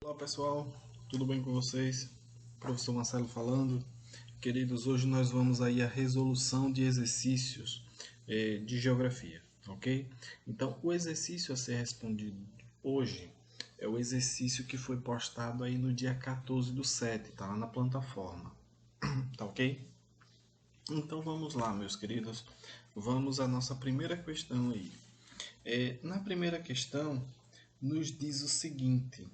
Olá pessoal, tudo bem com vocês? Professor Marcelo falando. Queridos, hoje nós vamos aí à resolução de exercícios de geografia, ok? Então, o exercício a ser respondido hoje é o exercício que foi postado aí no dia 14/7, tá lá na plataforma, tá ok? Então vamos lá, meus queridos, vamos à nossa primeira questão aí. Na primeira questão, nos diz o seguinte: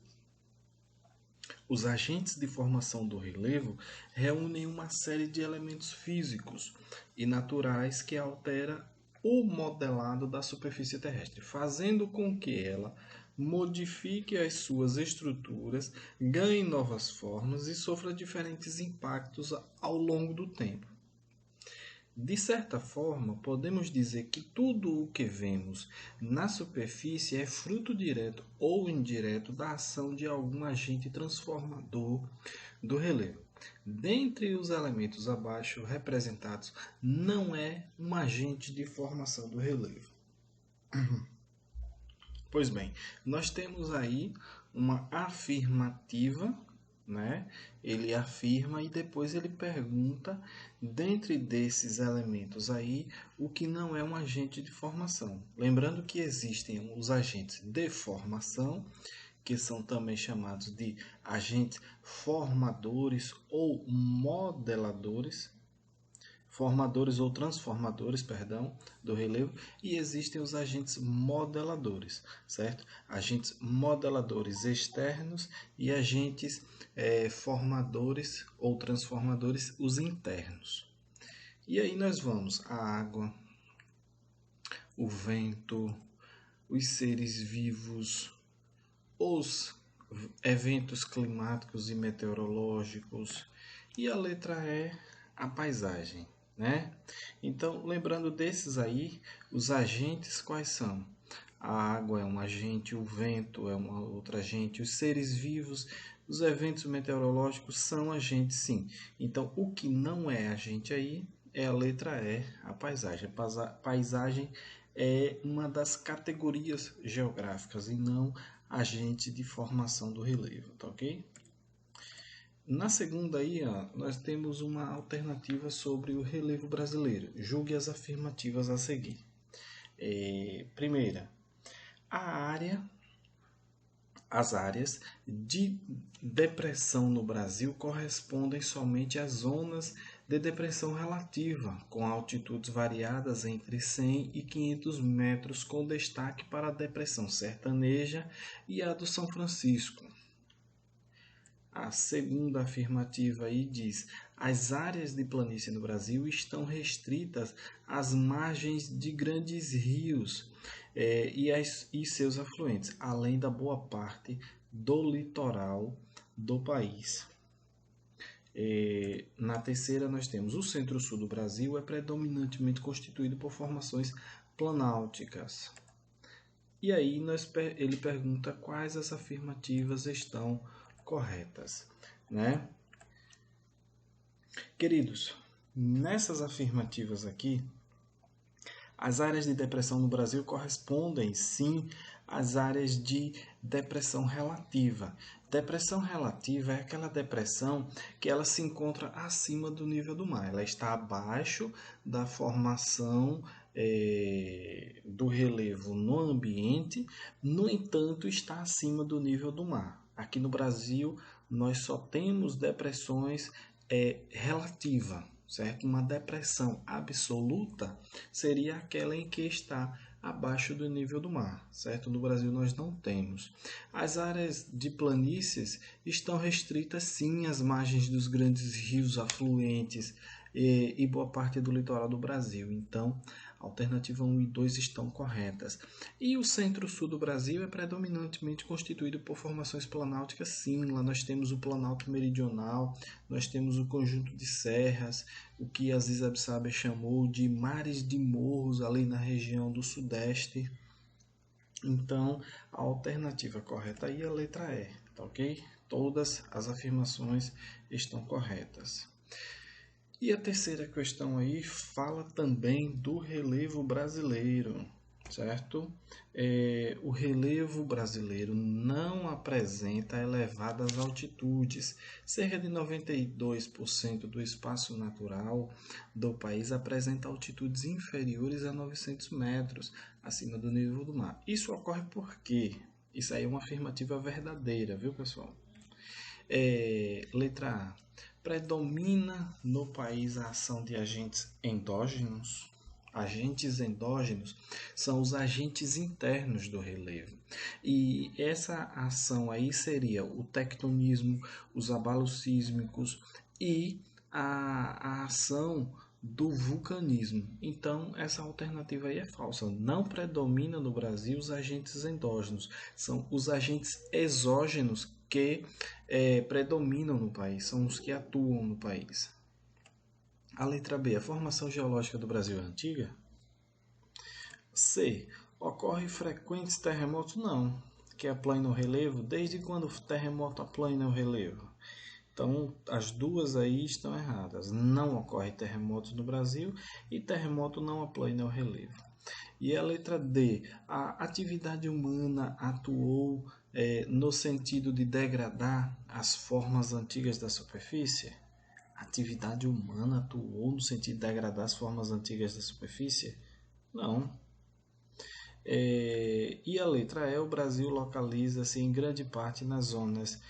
os agentes de formação do relevo reúnem uma série de elementos físicos e naturais que altera o modelado da superfície terrestre, fazendo com que ela modifique as suas estruturas, ganhe novas formas e sofra diferentes impactos ao longo do tempo. De certa forma, podemos dizer que tudo o que vemos na superfície é fruto direto ou indireto da ação de algum agente transformador do relevo. Dentre os elementos abaixo representados, não é um agente de formação do relevo. Pois bem, nós temos aí uma afirmativa, né? Ele afirma e depois ele pergunta, dentre desses elementos aí, o que não é um agente de formação. Lembrando que existem os agentes de formação, que são também chamados de agentes formadores ou modeladores, formadores ou transformadores, perdão, do relevo, e existem os agentes modeladores, certo? Agentes modeladores externos e agentes formadores ou transformadores, os internos. E aí nós vamos a água, o vento, os seres vivos, os eventos climáticos e meteorológicos, e a letra E, a paisagem, né? Então, lembrando desses aí, os agentes quais são? A água é um agente, o vento é uma outra agente, os seres vivos, os eventos meteorológicos são agentes, sim. Então, o que não é agente aí é a letra E, a paisagem. A paisagem é uma das categorias geográficas e não agente de formação do relevo, tá ok? Na segunda aí, ó, nós temos uma alternativa sobre o relevo brasileiro. Julgue as afirmativas a seguir. Primeira, a área, as áreas de depressão no Brasil correspondem somente às zonas de depressão relativa, com altitudes variadas entre 100 e 500 metros, com destaque para a depressão sertaneja e a do São Francisco. A segunda afirmativa aí diz: as áreas de planície no Brasil estão restritas às margens de grandes rios e seus afluentes, além da boa parte do litoral do país. Na terceira, nós temos o centro-sul do Brasil é predominantemente constituído por formações planálticas. E aí ele pergunta quais as afirmativas estão corretas, né? Queridos, nessas afirmativas aqui, as áreas de depressão no Brasil correspondem sim às áreas de depressão relativa. Depressão relativa é aquela depressão que ela se encontra acima do nível do mar. Ela está abaixo da formação do relevo no ambiente, no entanto, está acima do nível do mar. Aqui no Brasil, nós só temos depressões relativa, certo? Uma depressão absoluta seria aquela em que está abaixo do nível do mar, certo? No Brasil nós não temos. As áreas de planícies estão restritas sim às margens dos grandes rios afluentes e boa parte do litoral do Brasil. Então, a alternativa 1 e 2 estão corretas. E o centro-sul do Brasil é predominantemente constituído por formações planálticas, sim. Lá nós temos o Planalto Meridional, nós temos o conjunto de serras, o que Aziz Absaber chamou de mares de morros ali na região do Sudeste. Então, a alternativa correta aí é a letra E, tá ok? Todas as afirmações estão corretas. E a terceira questão aí fala também do relevo brasileiro. certo? O relevo brasileiro não apresenta elevadas altitudes. Cerca de 92% do espaço natural do país apresenta altitudes inferiores a 900 metros acima do nível do mar. Isso ocorre por quê? Isso aí é uma afirmativa verdadeira, viu, pessoal? Letra A. Predomina no país a ação de agentes endógenos? Agentes endógenos são os agentes internos do relevo. E essa ação aí seria o tectonismo, os abalos sísmicos e a ação do vulcanismo. Então, essa alternativa aí é falsa. Não predomina no Brasil os agentes endógenos, são os agentes exógenos que predominam no país, são os que atuam no país. A letra B, a formação geológica do Brasil é antiga? C, ocorre frequentes terremotos? Não, que aplana o relevo. Desde quando o terremoto aplana o relevo? Então, as duas aí estão erradas. Não ocorre terremotos no Brasil e terremoto não aplana o relevo. E a letra D, a atividade humana atuou no sentido de degradar as formas antigas da superfície? A atividade humana atuou no sentido de degradar as formas antigas da superfície? Não. E a letra E, o Brasil localiza-se em grande parte nas zonas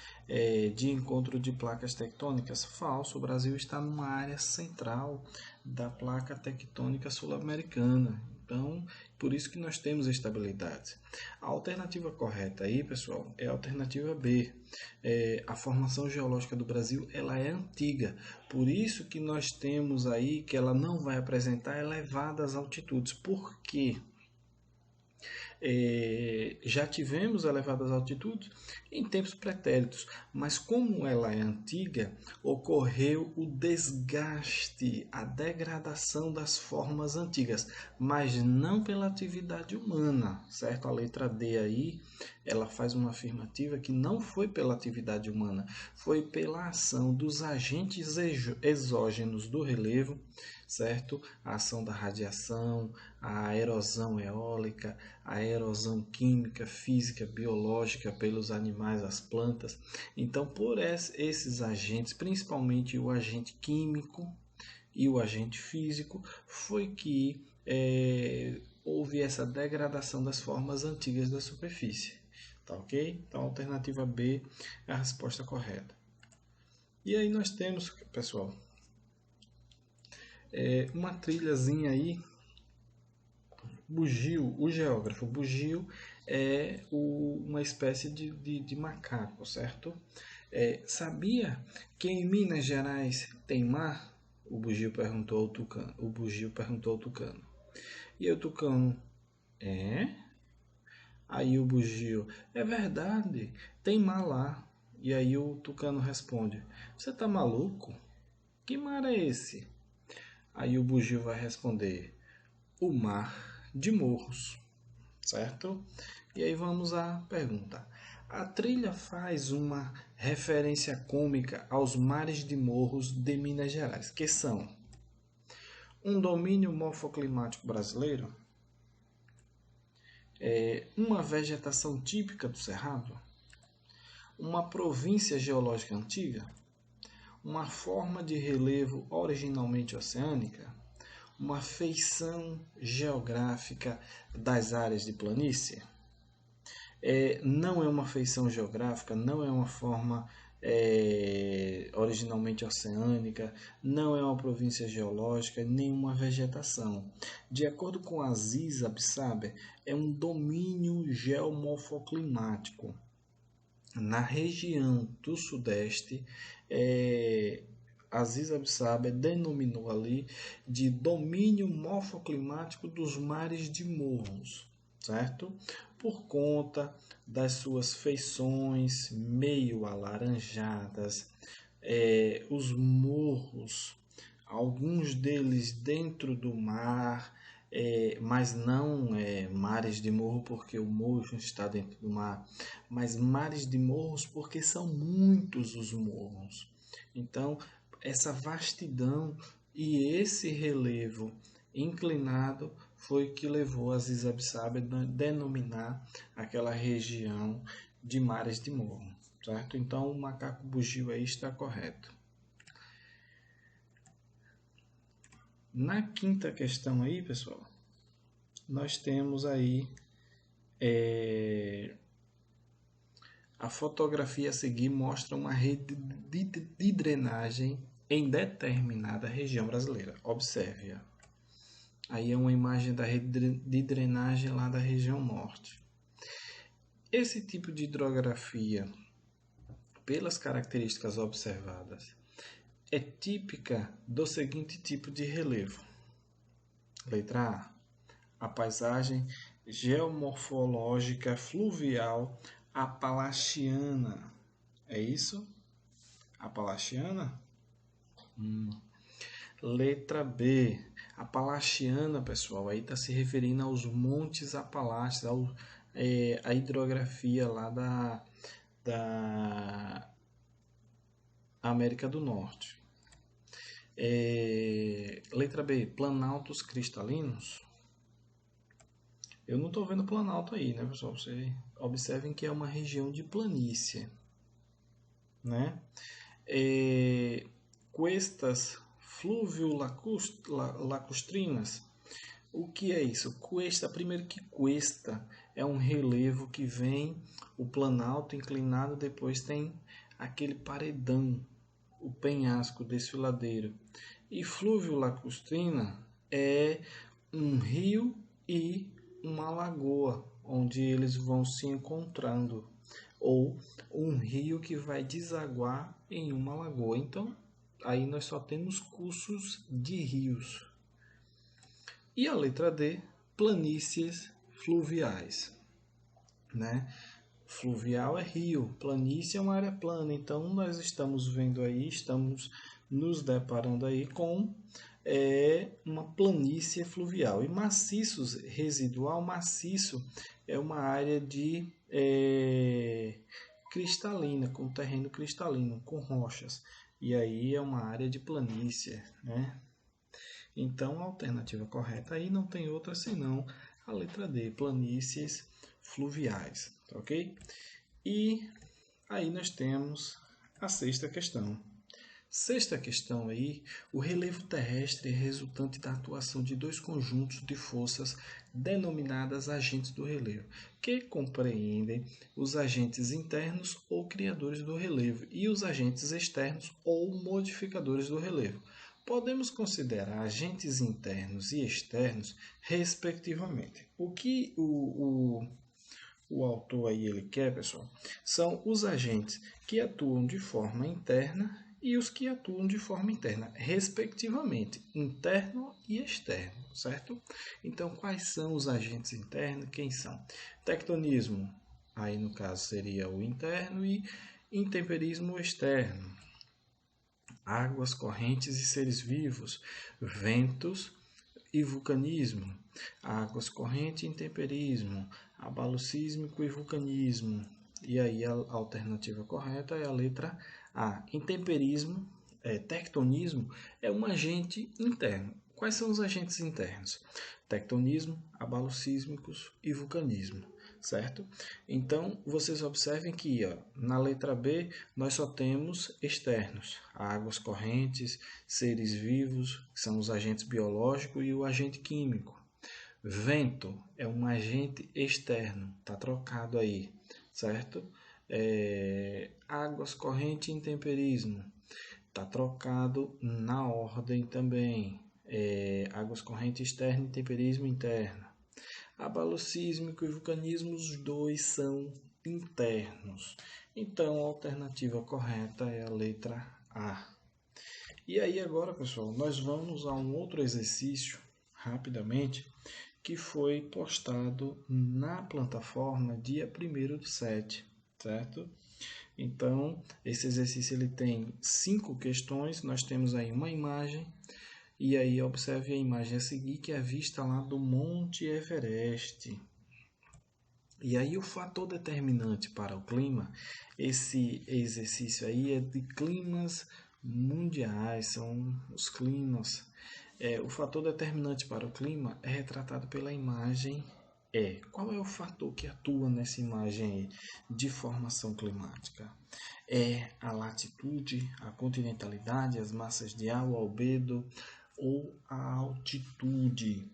de encontro de placas tectônicas. Falso, o Brasil está numa área central da placa tectônica sul-americana. Então, por isso que nós temos estabilidade. A alternativa correta aí, pessoal, é a alternativa B. A formação geológica do Brasil ela é antiga. Por isso que nós temos aí que ela não vai apresentar elevadas altitudes. Por quê? Já tivemos elevadas altitudes em tempos pretéritos, mas como ela é antiga, ocorreu o desgaste, a degradação das formas antigas, mas não pela atividade humana, certo? A letra D aí, ela faz uma afirmativa que não foi pela atividade humana, foi pela ação dos agentes exógenos do relevo, certo? A ação da radiação, a erosão eólica, a erosão química, física, biológica pelos animais, as plantas. Então, por esses agentes, principalmente o agente químico e o agente físico, foi que houve essa degradação das formas antigas da superfície. Tá ok? Então, a alternativa B é a resposta correta. E aí nós temos, pessoal, uma trilhazinha aí. Bugio, o geógrafo, bugio é uma espécie de macaco, certo? Sabia que em Minas Gerais tem mar? O bugio perguntou ao tucano. O bugio perguntou ao tucano. E o tucano, é? Aí o bugio, é verdade, tem mar lá. E aí o tucano responde, você tá maluco? Que mar é esse? Aí o bugio vai responder, o mar de Morros, certo? E aí vamos à pergunta. A trilha faz uma referência cômica aos mares de Morros de Minas Gerais, que são um domínio morfoclimático brasileiro, uma vegetação típica do Cerrado, uma província geológica antiga, uma forma de relevo originalmente oceânica, uma feição geográfica das áreas de planície. Não é uma feição geográfica, não é uma forma originalmente oceânica, não é uma província geológica, nem uma vegetação. De acordo com Aziz Absaber, é um domínio geomorfoclimático. Na região do Sudeste, Aziz Absaber denominou ali de domínio morfoclimático dos mares de Morros, certo? Por conta das suas feições meio alaranjadas, os morros, alguns deles dentro do mar, mas não mares de morro porque o morro está dentro do mar, mas mares de morros porque são muitos os morros. Então, essa vastidão e esse relevo inclinado foi que levou Aziz Absabe a denominar aquela região de Mares de Morro, certo? Então o macaco bugio aí está correto. Na quinta questão aí, pessoal, nós temos aí a fotografia a seguir mostra uma rede de drenagem em determinada região brasileira. Observe-a. Aí é uma imagem da rede de drenagem lá da região norte. Esse tipo de hidrografia, pelas características observadas, é típica do seguinte tipo de relevo. Letra A paisagem geomorfológica fluvial apalachiana. É isso? Apalachiana? Letra B. Apalachiana, pessoal, aí está se referindo aos montes Apalaches, a hidrografia lá da América do Norte. Letra B. Planaltos cristalinos. Eu não estou vendo planalto aí, né, pessoal? Vocês observem que é uma região de planície, né? Cuestas fluvio-lacustrinas. O que é isso? Cuesta, primeiro que cuesta é um relevo que vem o planalto inclinado, depois tem aquele paredão, o penhasco desfiladeiro. E fluvio-lacustrina é um rio e uma lagoa, onde eles vão se encontrando, ou um rio que vai desaguar em uma lagoa. Então, aí nós só temos cursos de rios. E a letra D, planícies fluviais, né? Fluvial é rio, planície é uma área plana. Então, nós estamos vendo aí, estamos nos deparando aí com uma planície fluvial. E maciços residual, maciço é uma área de cristalina, com terreno cristalino, com rochas. E aí é uma área de planície, né? Então a alternativa correta aí não tem outra senão a letra D, planícies fluviais, tá ok? E aí nós temos a sexta questão. Sexta questão aí, o relevo terrestre é resultante da atuação de dois conjuntos de forças denominadas agentes do relevo, que compreendem os agentes internos ou criadores do relevo e os agentes externos ou modificadores do relevo. Podemos considerar agentes internos e externos, respectivamente. O que o autor aí ele quer, pessoal, são os agentes que atuam de forma interna e os que atuam de forma interna, respectivamente, interno e externo, certo? Então, quais são os agentes internos? Quem são? Tectonismo, aí no caso seria o interno, e intemperismo externo. Águas, correntes e seres vivos, ventos e vulcanismo, águas, corrente e intemperismo, abalo sísmico e vulcanismo. E aí a alternativa correta é a letra A. Intemperismo, tectonismo, é um agente interno. Quais são os agentes internos? Tectonismo, abalos sísmicos e vulcanismo, certo? Então, vocês observem que na letra B nós só temos externos, águas correntes, seres vivos, que são os agentes biológicos, e o agente químico. Vento é um agente externo, está trocado aí, certo? Águas corrente e intemperismo, está trocado na ordem também. Águas corrente externa e intemperismo interno. Abalo sísmico e vulcanismo, os dois são internos. Então, a alternativa correta é a letra A. E aí agora, pessoal, nós vamos a um outro exercício, rapidamente, que foi postado na plataforma dia 1º/7, certo? Então, esse exercício ele tem 5 questões, nós temos aí uma imagem, e aí observe a imagem a seguir, que é a vista lá do Monte Everest. E aí o fator determinante para o clima, esse exercício aí é de climas mundiais, são os climas O fator determinante para o clima é retratado pela imagem E. Qual é o fator que atua nessa imagem E de formação climática? É a latitude, a continentalidade, as massas de ar, o albedo ou a altitude?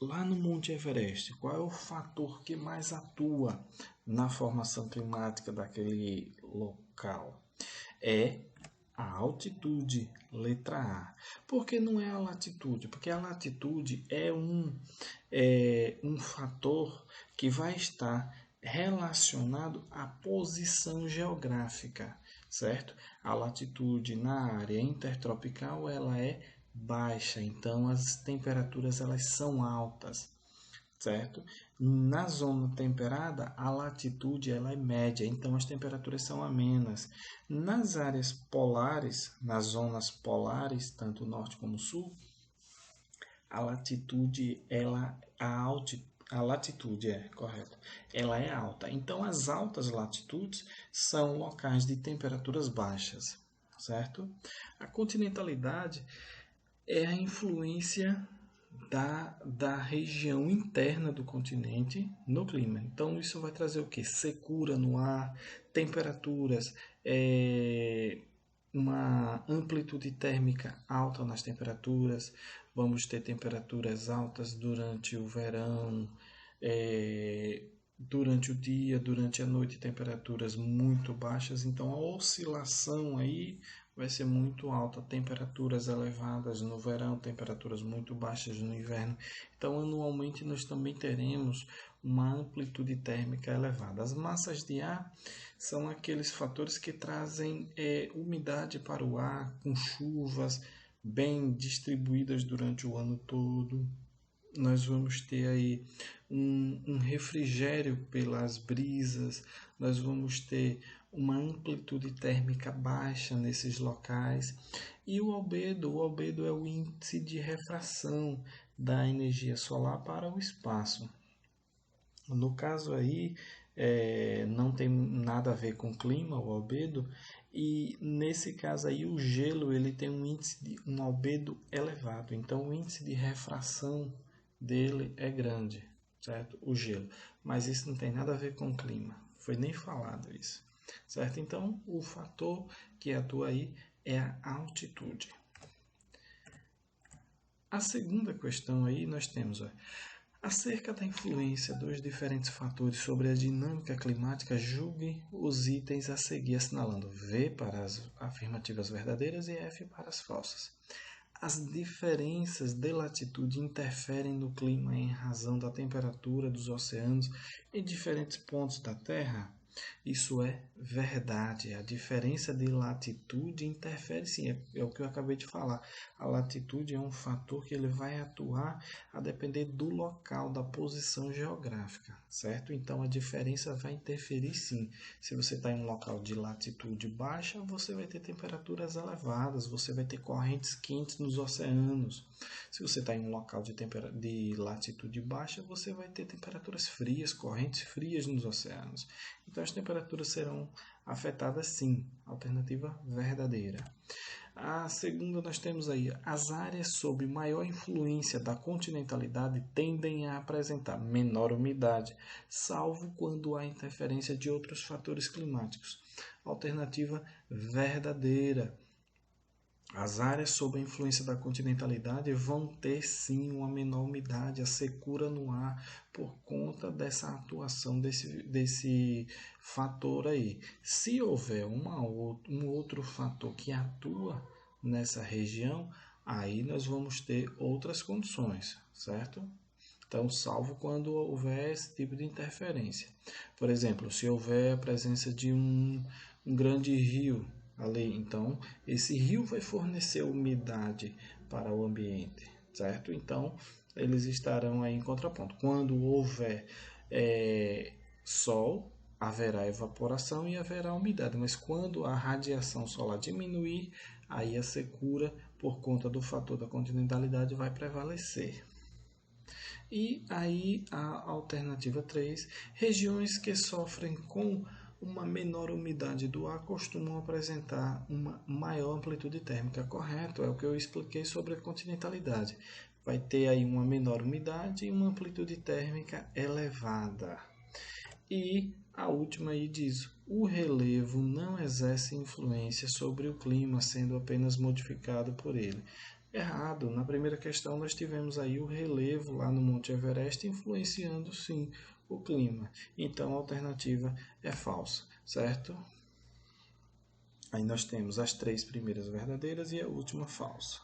Lá no Monte Everest, qual é o fator que mais atua na formação climática daquele local? É a altitude, letra A. Por que não é a latitude? Porque a latitude é um fator que vai estar relacionado à posição geográfica, certo? A latitude na área intertropical ela é baixa, então as temperaturas elas são altas, certo? Na zona temperada, a latitude ela é média, então as temperaturas são amenas. Nas áreas polares, nas zonas polares, tanto norte como sul, a latitude a latitude é correto. Ela é alta. Então as altas latitudes são locais de temperaturas baixas, certo? A continentalidade é a influência da região interna do continente no clima. Então, isso vai trazer o que? Secura no ar, temperaturas, uma amplitude térmica alta nas temperaturas, vamos ter temperaturas altas durante o verão, durante o dia, durante a noite, temperaturas muito baixas. Então, a oscilação aí vai ser muito alta, temperaturas elevadas no verão, temperaturas muito baixas no inverno. Então, anualmente, nós também teremos uma amplitude térmica elevada. As massas de ar são aqueles fatores que trazem umidade para o ar, com chuvas bem distribuídas durante o ano todo. Nós vamos ter aí um refrigério pelas brisas, nós vamos ter uma amplitude térmica baixa nesses locais. E o albedo é o índice de refração da energia solar para o espaço. No caso aí, não tem nada a ver com clima, o albedo, e nesse caso aí o gelo ele tem um albedo elevado, então o índice de refração dele é grande, certo? O gelo. Mas isso não tem nada a ver com o clima. Foi nem falado isso, certo? Então, o fator que atua aí é a altitude. A segunda questão aí nós temos, acerca da influência dos diferentes fatores sobre a dinâmica climática, julgue os itens a seguir assinalando V para as afirmativas verdadeiras e F para as falsas. As diferenças de latitude interferem no clima em razão da temperatura dos oceanos em diferentes pontos da Terra? Isso é verdade. A diferença de latitude interfere sim, é o que eu acabei de falar. A latitude é um fator que ele vai atuar a depender do local, da posição geográfica, certo? Então a diferença vai interferir sim. Se você está em um local de latitude baixa, você vai ter temperaturas elevadas, você vai ter correntes quentes nos oceanos. Se você está em um local de latitude baixa, você vai ter temperaturas frias, correntes frias nos oceanos. Então as temperaturas serão afetadas sim. Alternativa verdadeira. A segunda nós temos aí, as áreas sob maior influência da continentalidade tendem a apresentar menor umidade, salvo quando há interferência de outros fatores climáticos. Alternativa verdadeira. As áreas sob a influência da continentalidade vão ter sim uma menor umidade, a secura no ar, por conta dessa atuação desse fator aí. Se houver um outro fator que atua nessa região, aí nós vamos ter outras condições, certo? Então, salvo quando houver esse tipo de interferência. Por exemplo, se houver a presença de um grande rio ali, então esse rio vai fornecer umidade para o ambiente, certo? Então, eles estarão aí em contraponto. Quando houver sol, haverá evaporação e haverá umidade, mas quando a radiação solar diminuir, aí a secura, por conta do fator da continentalidade, vai prevalecer. E aí a alternativa 3, regiões que sofrem com uma menor umidade do ar costumam apresentar uma maior amplitude térmica. Correto, é o que eu expliquei sobre a continentalidade. Vai ter aí uma menor umidade e uma amplitude térmica elevada. E a última aí diz: o relevo não exerce influência sobre o clima, sendo apenas modificado por ele. Errado. Na primeira questão nós tivemos aí o relevo lá no Monte Everest influenciando sim o clima. Então a alternativa é falsa, certo? Aí nós temos as 3 primeiras verdadeiras e a última falsa.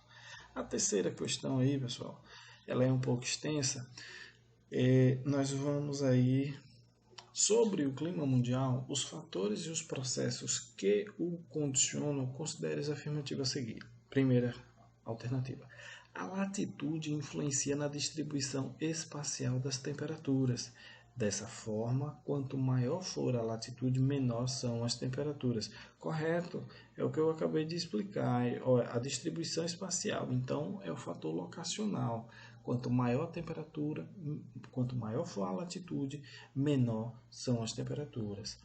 A terceira questão aí, pessoal, ela é um pouco extensa. Nós vamos aí sobre o clima mundial, os fatores e os processos que o condicionam, considere as afirmativas a seguir. Primeira alternativa: a latitude influencia na distribuição espacial das temperaturas. Dessa forma, quanto maior for a latitude, menor são as temperaturas. Correto, é o que eu acabei de explicar. A distribuição espacial, então, é o fator locacional. Quanto maior a temperatura, quanto maior for a latitude, menor são as temperaturas.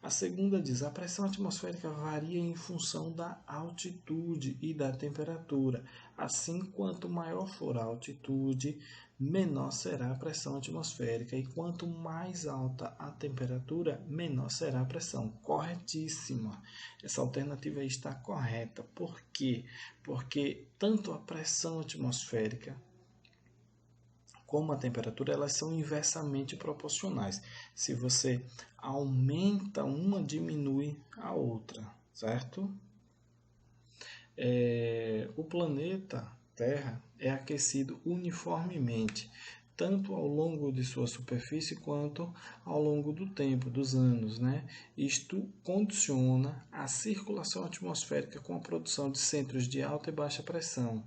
A segunda diz: a pressão atmosférica varia em função da altitude e da temperatura. Assim, quanto maior for a altitude, menor será a pressão atmosférica. E quanto mais alta a temperatura, menor será a pressão. Corretíssima. Essa alternativa aí está correta. Por quê? Porque tanto a pressão atmosférica como a temperatura, elas são inversamente proporcionais. Se você aumenta uma, diminui a outra, certo? O planeta Terra é aquecido uniformemente, tanto ao longo de sua superfície quanto ao longo do tempo, dos anos, né? Isto condiciona a circulação atmosférica com a produção de centros de alta e baixa pressão,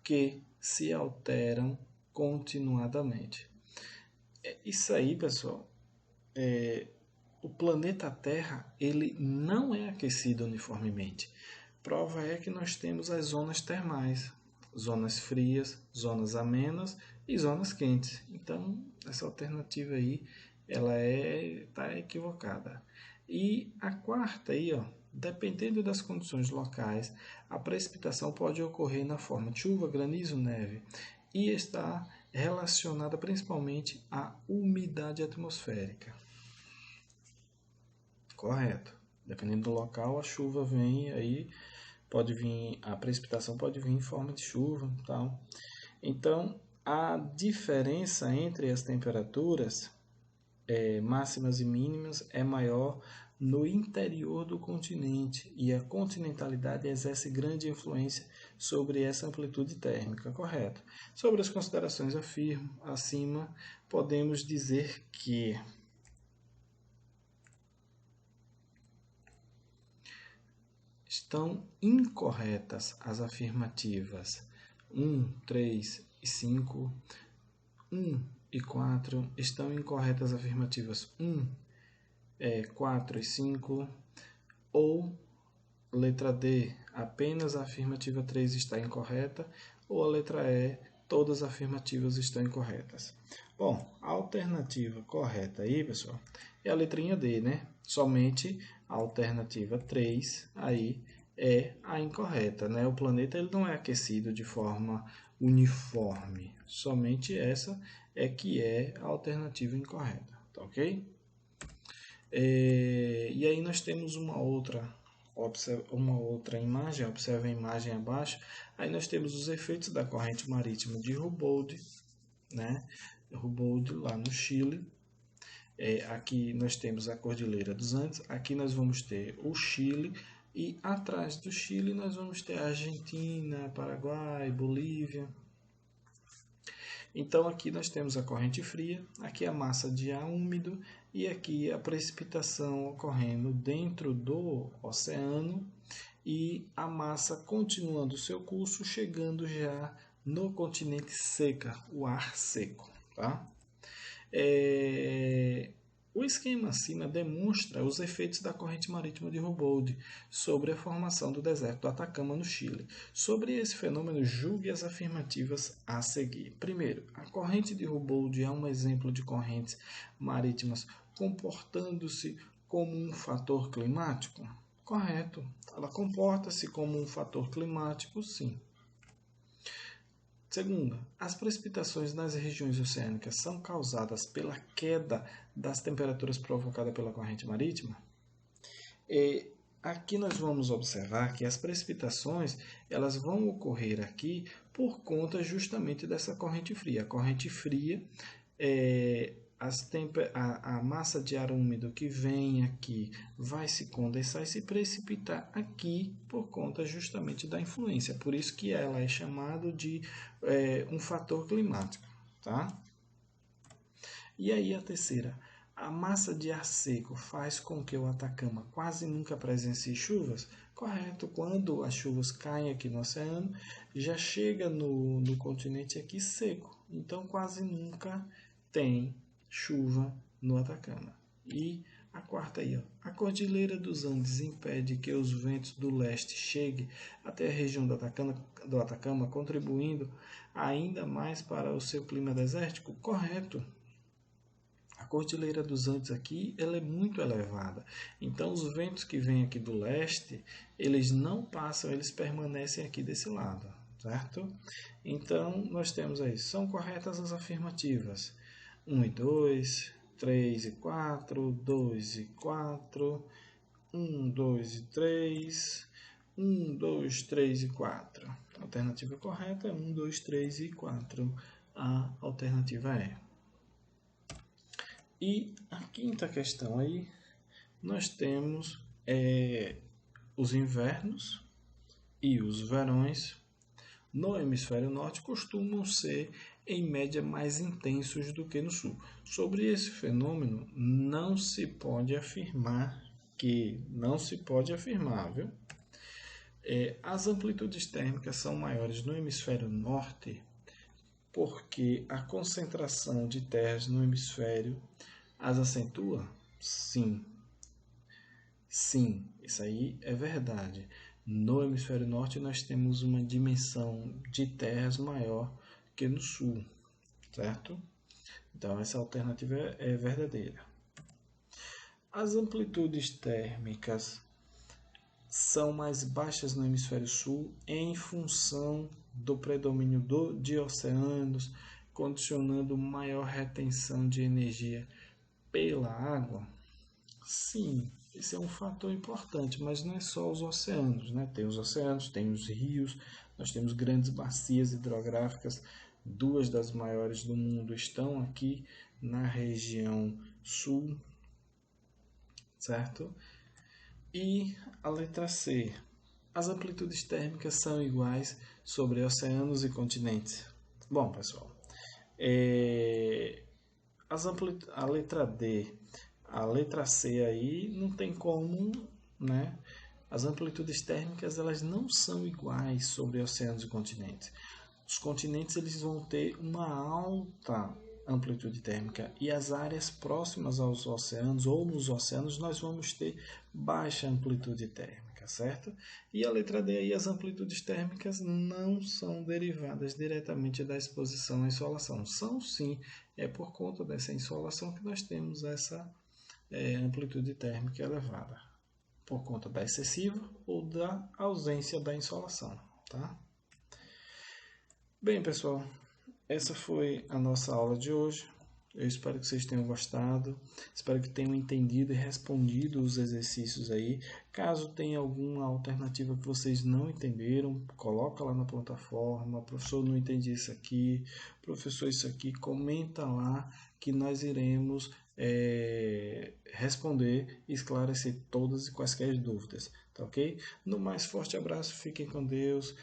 que se alteram continuadamente. Isso aí, pessoal, o planeta Terra ele não é aquecido uniformemente. Prova é que nós temos as zonas termais, zonas frias, zonas amenas e zonas quentes. Então, essa alternativa aí, ela tá equivocada. E a quarta aí, ó, dependendo das condições locais, a precipitação pode ocorrer na forma de chuva, granizo, neve e está relacionada principalmente à umidade atmosférica. Correto. Dependendo do local, a chuva vem aí, pode vir, a precipitação pode vir em forma de chuva, tal. Então, a diferença entre as temperaturas máximas e mínimas é maior no interior do continente e a continentalidade exerce grande influência sobre essa amplitude térmica, correto? Sobre as considerações acima, podemos dizer que estão incorretas as afirmativas 1, 3 e 5, 1 e 4, estão incorretas as afirmativas 1, 4 e 5, ou letra D, apenas a afirmativa 3 está incorreta, ou a letra E, todas as afirmativas estão incorretas. Bom, a alternativa correta aí, pessoal, é a letrinha D, né? Somente a alternativa 3 aí é a incorreta, né? O planeta ele não é aquecido de forma uniforme. Somente essa é que é a alternativa incorreta, tá ok? E aí nós temos uma outra imagem, observe a imagem abaixo. Aí nós temos os efeitos da corrente marítima de Humboldt, né? Humboldt lá no Chile. Aqui nós temos a Cordilheira dos Andes, aqui nós vamos ter o Chile e atrás do Chile nós vamos ter a Argentina, Paraguai, Bolívia. Então aqui nós temos a corrente fria, aqui a massa de ar úmido e aqui a precipitação ocorrendo dentro do oceano e a massa continuando seu curso, chegando já no continente seca, o ar seco, tá? O esquema acima demonstra os efeitos da corrente marítima de Humboldt sobre a formação do deserto do Atacama no Chile. Sobre esse fenômeno, julgue as afirmativas a seguir. Primeiro, a corrente de Humboldt é um exemplo de correntes marítimas comportando-se como um fator climático? Correto. Ela comporta-se como um fator climático, sim. Segunda, as precipitações nas regiões oceânicas são causadas pela queda das temperaturas provocada pela corrente marítima? E aqui nós vamos observar que as precipitações elas vão ocorrer aqui por conta justamente dessa corrente fria. A corrente fria a massa de ar úmido que vem aqui vai se condensar e se precipitar aqui por conta justamente da influência. Por isso que ela é chamada de um fator climático. Tá? E aí a terceira, a massa de ar seco faz com que o Atacama quase nunca presencie chuvas? Correto, quando as chuvas caem aqui no oceano, já chega no continente aqui seco, então quase nunca tem chuva no Atacama. E a quarta aí, ó, a Cordilheira dos Andes impede que os ventos do leste cheguem até a região do Atacama, contribuindo ainda mais para o seu clima desértico? Correto. A Cordilheira dos Andes aqui ela é muito elevada, então os ventos que vêm aqui do leste, eles não passam, eles permanecem aqui desse lado, certo? Então, nós temos aí, são corretas as afirmativas 1 e 2, 3 e 4, 2 e 4, 1, 2 e 3, 1, 2, 3 e 4. A alternativa correta é 1, 2, 3 e 4. A alternativa é. E a quinta questão aí, nós temos os invernos e os verões no hemisfério norte costumam ser em média mais intensos do que no sul. Sobre esse fenômeno não se pode afirmar, viu? As amplitudes térmicas são maiores no hemisfério norte porque a concentração de terras no hemisfério as acentua? Sim. Sim, isso aí é verdade. No hemisfério norte nós temos uma dimensão de terras maior que no sul, certo? Então essa alternativa é verdadeira. As amplitudes térmicas são mais baixas no hemisfério sul em função do predomínio de oceanos, condicionando maior retenção de energia pela água? Sim, esse é um fator importante, mas não é só os oceanos, né? Tem os oceanos, tem os rios, nós temos grandes bacias hidrográficas, duas das maiores do mundo estão aqui na região sul, certo? E a letra C, as amplitudes térmicas são iguais sobre oceanos e continentes? Bom, pessoal, a letra D, a letra C aí não tem como, né? As amplitudes térmicas elas não são iguais sobre oceanos e continentes. Os continentes eles vão ter uma alta amplitude térmica e as áreas próximas aos oceanos ou nos oceanos nós vamos ter baixa amplitude térmica, certo? E a letra D aí, as amplitudes térmicas não são derivadas diretamente da exposição à insolação. São sim, é por conta dessa insolação que nós temos essa amplitude térmica elevada, por conta da excessiva ou da ausência da insolação, tá? Bem, pessoal, essa foi a nossa aula de hoje. Eu espero que vocês tenham gostado, espero que tenham entendido e respondido os exercícios aí. Caso tenha alguma alternativa que vocês não entenderam, coloca lá na plataforma. Professor, não entendi isso aqui. Professor, isso aqui, comenta lá que nós iremos responder e esclarecer todas e quaisquer dúvidas, tá ok? No mais, forte abraço, fiquem com Deus,